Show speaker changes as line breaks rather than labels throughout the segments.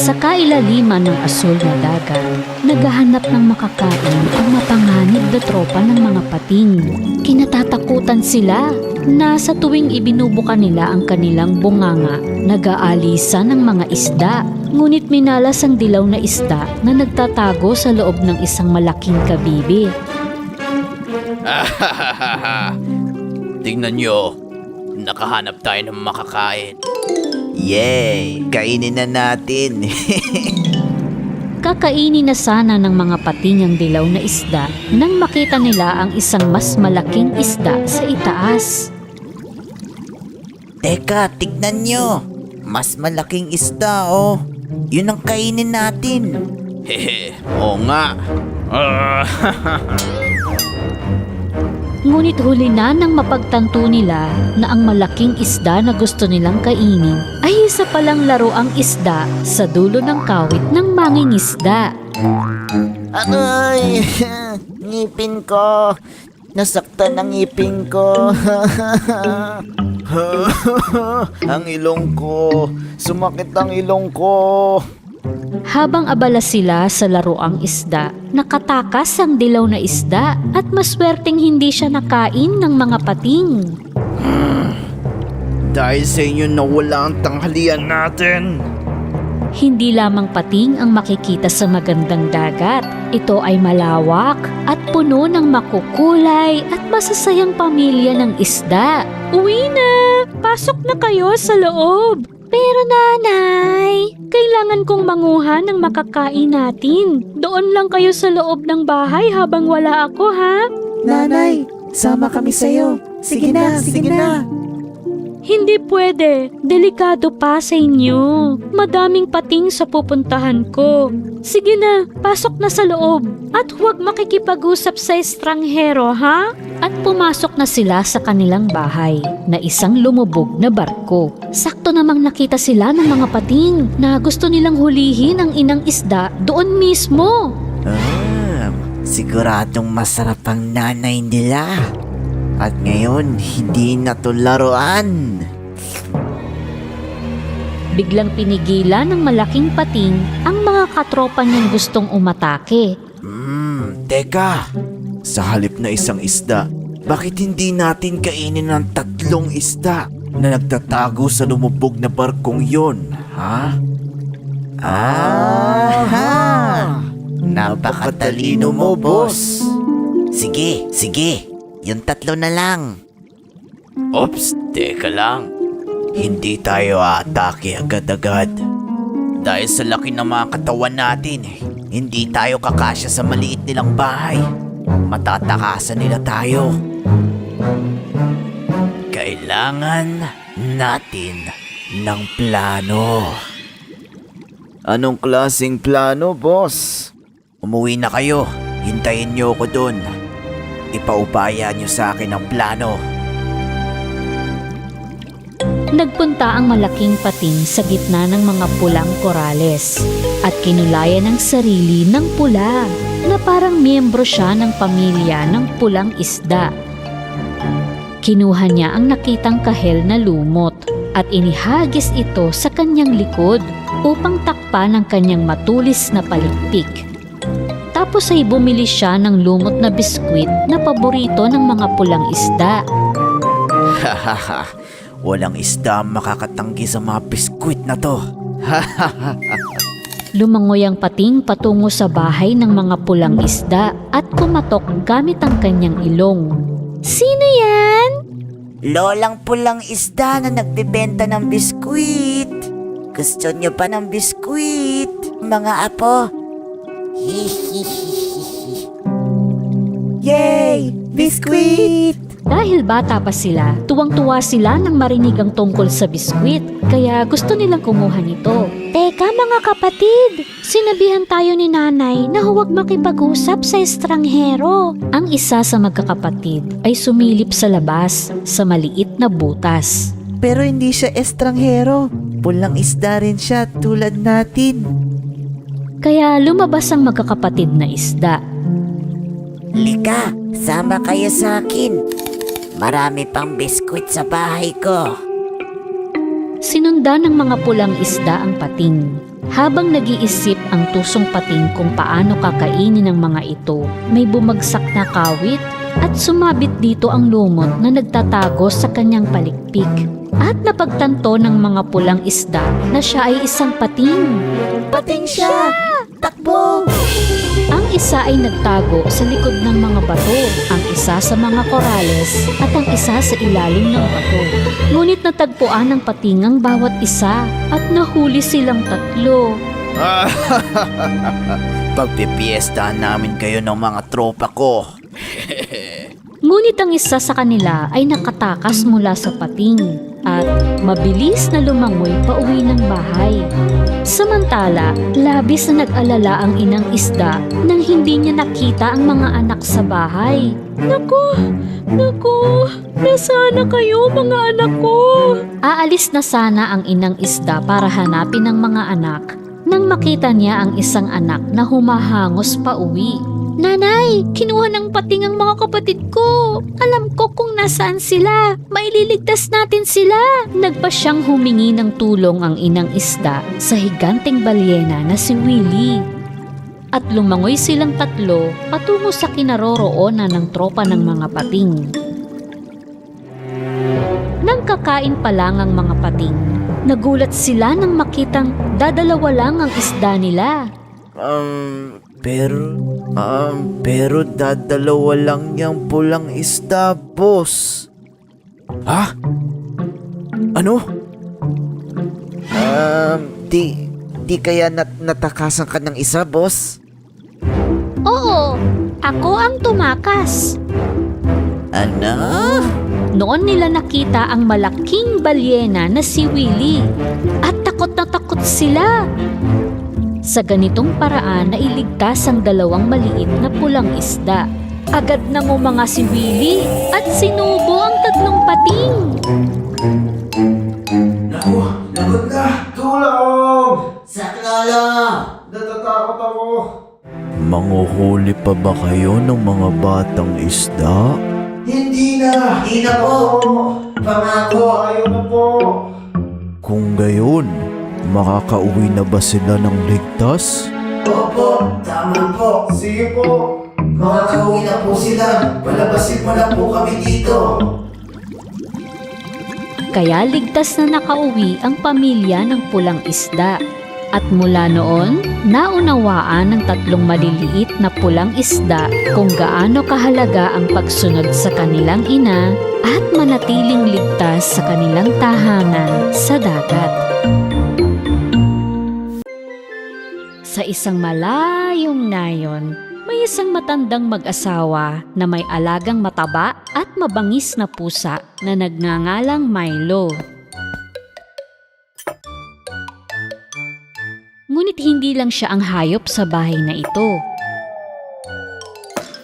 Sa kailaliman ng asul na dagat, naghahanap ng makakain ang mapanganib na tropa ng mga pating. Kinatatakutan sila na sa tuwing ibinubuka nila ang kanilang bunganga, nag-aalisa ng mga isda. Ngunit minalas ang dilaw na isda na nagtatago sa loob ng isang malaking kabibi.
Tingnan nyo, nakahanap tayo ng makakain.
Yay! Kainin na natin.
Kakainin na sana ng mga pating ang dilaw na isda nang makita nila ang isang mas malaking isda sa itaas.
Teka, tignan nyo. Mas malaking isda, oh. Yun ang kainin natin.
Hehe, oo nga.
Ngunit huli na nang mapagtanto nila na ang malaking isda na gusto nilang kainin ay isa palang laruang isda sa dulo ng kawit ng mangingisda.
Aray! Ngipin ko. Nasaktan ang ngipin ko. Ang ilong ko. Sumakit ang ilong ko.
Habang abala sila sa laruang isda, nakatakas ang dilaw na isda at maswerteng hindi siya nakain ng mga pating.
Dahil sa inyo nawala ang tanghalian natin.
Hindi lamang pating ang makikita sa magandang dagat. Ito ay malawak at puno ng makukulay at masasayang pamilya ng isda. Uwi na! Pasok na kayo sa loob! Pero nanay, kailangan kong manguha ng makakain natin. Doon lang kayo sa loob ng bahay habang wala ako, ha?
Nanay, sama kami sa'yo. Sige na, sige na.
Hindi pwede. Delikado pa sa inyo. Madaming pating sa pupuntahan ko. Sige na, pasok na sa loob. At huwag makikipag-usap sa estranghero, ha? At pumasok na sila sa kanilang bahay na isang lumubog na barko. Sakto namang nakita sila ng mga pating na gusto nilang hulihin ang inang isda doon mismo.
Siguradong masarap ang nanay nila. At ngayon, hindi na to laruan.
Biglang pinigilan ng malaking pating ang mga katropa niyang gustong umatake.
Teka. Sa halip na isang isda, bakit hindi natin kainin ang 3 isda na nagtatago sa lumubog na barkong yon, ha? Napakatalino mo, boss. Sige, sige. Yung 3 na lang.
Ops, teka lang.
Hindi tayo aatake agad-agad.
Dahil sa laki ng mga katawan natin,
Hindi tayo kakasya sa maliit nilang bahay. Matatakasan nila tayo. Kailangan natin ng plano. Anong klaseng plano, boss? Umuwi na kayo. Hintayin niyo ako dun. Ipaubaya niyo sa akin ang plano.
Nagpunta ang malaking pating sa gitna ng mga pulang korales at kinulayan ang sarili ng pula na parang miyembro siya ng pamilya ng pulang isda. Kinuha niya ang nakitang kahel na lumot at inihagis ito sa kanyang likod upang takpan ang kanyang matulis na palikpik. Tapos ay bumili siya ng lumot na biskwit na paborito ng mga pulang isda.
Hahaha, walang isda makakatanggi sa mga biskwit na to.
Lumangoy ang pating patungo sa bahay ng mga pulang isda at kumatok gamit ang kanyang ilong. Sino yan?
Lolang pulang isda na nagbebenta ng biskwit. Gusto niyo pa ng biskwit, mga apo?
Yay! Biskwit!
Dahil bata pa sila, tuwang-tuwa sila nang marinig ang tungkol sa biskwit, kaya gusto nilang kumuha nito. Teka mga kapatid, sinabihan tayo ni nanay na huwag makipag-usap sa estranghero. Ang isa sa magkakapatid ay sumilip sa labas sa maliit na butas.
Pero hindi siya estranghero. Pulang isda rin siya tulad natin.
Kaya lumabas ang magkakapatid na isda.
Lika, sama kayo sa akin. Marami pang biskwit sa bahay ko.
Sinundan ng mga pulang isda ang pating. Habang nag-iisip ang tusong pating kung paano kakainin ng mga ito, may bumagsak na kawit at sumabit dito ang lumot na nagtatago sa kanyang palikpik. At napagtanto ng mga pulang isda na siya ay isang pating.
Pating siya! Takbo!
Ang isa ay nagtago sa likod ng mga bato, ang isa sa mga korales at ang isa sa ilalim ng bato. Ngunit natagpuan ng pating ang bawat isa at nahuli silang tatlo.
Pagpipiestahan namin kayo ng mga tropa ko.
Ngunit ang isa sa kanila ay nakatakas mula sa pating at mabilis na lumangoy pauwi ng bahay. Samantala, labis na nag-alala ang inang isda nang hindi niya nakita ang mga anak sa bahay. Naku, nasana kayo mga anak ko? Aalis na sana ang inang isda para hanapin ang mga anak nang makita niya ang isang anak na humahangos pauwi. Nanay, kinuha ng pating ang mga kapatid ko. Alam ko kung nasaan sila. Maililigtas natin sila. Nagpa siyang humingi ng tulong ang inang isda sa higanteng balyena na si Willie. At lumangoy silang tatlo patungo sa kinaroroonan ng tropa ng mga pating. Nang kakain pa lang ang mga pating, nagulat sila nang makitang dadalawa lang ang isda nila.
Pero dadalawa lang yung pulang isda, boss. Ha? Ano? Di kaya natakasan ka ng isa, boss?
Oo, ako ang tumakas.
Ano?
Noon nila nakita ang malaking balyena na si Willie at takot na takot sila. Sa ganitong paraan nailigtas ang dalawang maliit na pulang isda. Agad nang umanga si Willie at sinubo ang tatlong pating.
Naku, lagot na! Tulong!
Saklolo!
Natatakot ako! Manguhuli pa ba kayo ng mga batang isda?
Hindi na po! Pangako!
Ayaw na po! Kung gayon, makakauwi na ba sila ng ligtas?
Opo, tama po.
Sige po!
Makakauwi na po sila. Palabasin mo lang po kami dito.
Kaya ligtas na nakauwi ang pamilya ng pulang isda. At mula noon, naunawaan ng tatlong maliliit na pulang isda kung gaano kahalaga ang pagsunod sa kanilang ina at manatiling ligtas sa kanilang tahanan sa dagat. Sa isang malayong nayon, may isang matandang mag-asawa na may alagang mataba at mabangis na pusa na nagngangalang Milo. Ngunit hindi lang siya ang hayop sa bahay na ito.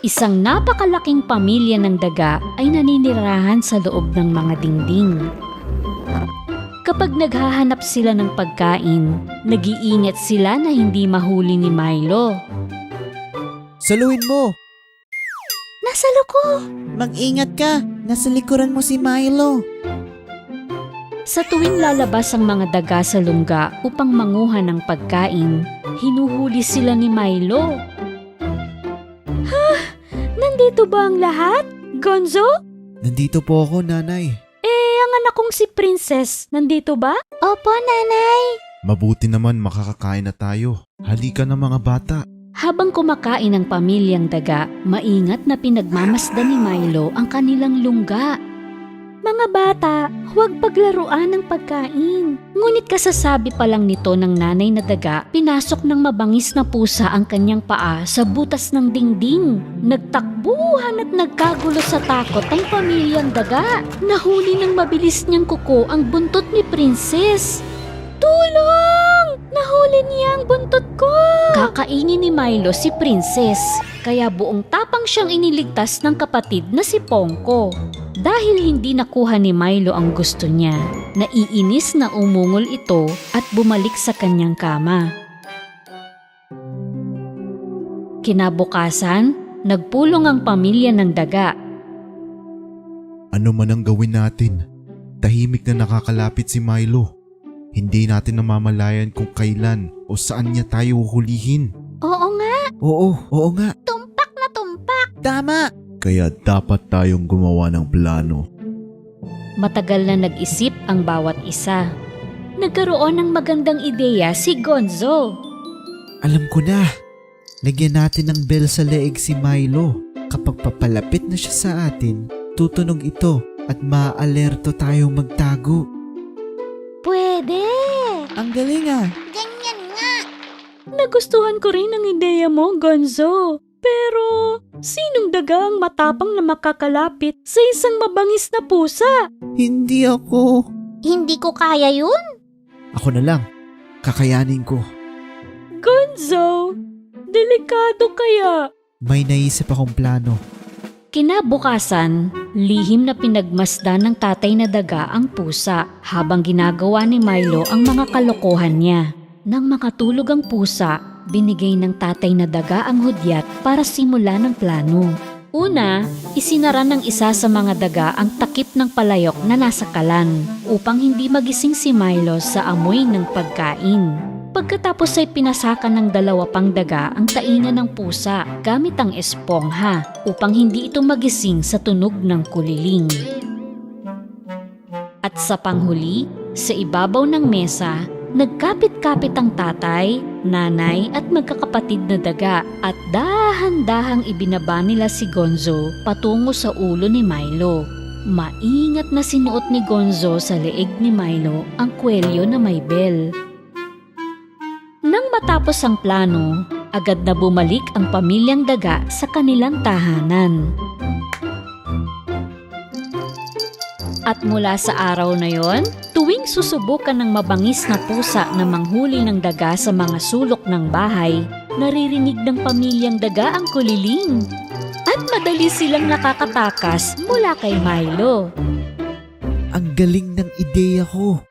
Isang napakalaking pamilya ng daga ay naninirahan sa loob ng mga dingding. Kapag naghahanap sila ng pagkain, nag-iingat sila na hindi mahuli ni Milo.
Saluhin mo!
Nasa loko!
Mag-ingat ka! Nasa likuran mo si Milo!
Sa tuwing lalabas ang mga daga sa lungga upang manguha ng pagkain, hinuhuli sila ni Milo. Ha? Nandito ba ang lahat? Gonzo?
Nandito po ako, nanay.
Ang anak kong si Princess, nandito ba? Opo, nanay.
Mabuti naman makakakain na tayo. Halika na mga bata.
Habang kumakain ang pamilyang daga, maingat na pinagmamasdan ni Milo ang kanilang lungga. Mga bata, huwag paglaruan ng pagkain. Ngunit kasasabi pa lang nito ng nanay na daga, pinasok ng mabangis na pusa ang kanyang paa sa butas ng dingding. Nagtakbuhan at nagkagulo sa takot ang pamilyang daga. Nahuli ng mabilis niyang kuko ang buntot ni Princess. Tulong! Nahuli niya ang buntot ko! Kakainin ni Milo si Princess, kaya buong tapang siyang iniligtas ng kapatid na si Pongko. Dahil hindi nakuha ni Milo ang gusto niya, naiinis na umungol ito at bumalik sa kanyang kama. Kinabukasan, nagpulong ang pamilya ng daga.
Ano man ang gawin natin, tahimik na nakakalapit si Milo. Hindi natin namamalayan kung kailan o O saan niya tayo huhulihin?
Oo nga,
Oo nga.
tumpak na tumpak.
Tama!
Kaya dapat tayong gumawa ng plano.
Matagal na nag-isip ang bawat isa. Nagkaroon ng magandang ideya si Gonzo.
Alam ko na. Lagyan natin ng bell sa leeg si Milo. Kapag papalapit na siya sa atin, tutunog ito at maaalerto tayong magtago.
Pwede!
Ang galing ah!
Nagustuhan ko rin ang ideya mo, Gonzo. Pero, sinong daga ang matapang na makakalapit sa isang mabangis na pusa?
Hindi ako.
Hindi ko kaya yun.
Ako na lang. Kakayanin ko.
Gonzo, delikado kaya.
May naisip akong plano.
Kinabukasan, lihim na pinagmasdan ng tatay na daga ang pusa habang ginagawa ni Milo ang mga kalokohan niya. Nang makatulog ang pusa, binigay ng tatay na daga ang hudyat para simulan ng plano. Una, isinara ng isa sa mga daga ang takip ng palayok na nasa kalan upang hindi magising si Milo sa amoy ng pagkain. Pagkatapos ay pinasakan ng dalawa pang daga ang tainga ng pusa gamit ang espongha upang hindi ito magising sa tunog ng kuliling. At sa panghuli, sa ibabaw ng mesa, nagkapit-kapit ang tatay, nanay at magkakapatid na daga at dahan-dahang ibinaba nila si Gonzo patungo sa ulo ni Milo. Maingat na sinuot ni Gonzo sa leeg ni Milo ang kwelyo na may bell. Nang matapos ang plano, agad na bumalik ang pamilyang daga sa kanilang tahanan. At mula sa araw na yon, tuwing susubukan ng mabangis na pusa na manghuli ng daga sa mga sulok ng bahay, naririnig ng pamilyang daga ang kuliling. At madali silang nakakatakas mula kay Milo.
Ang galing ng ideya ko.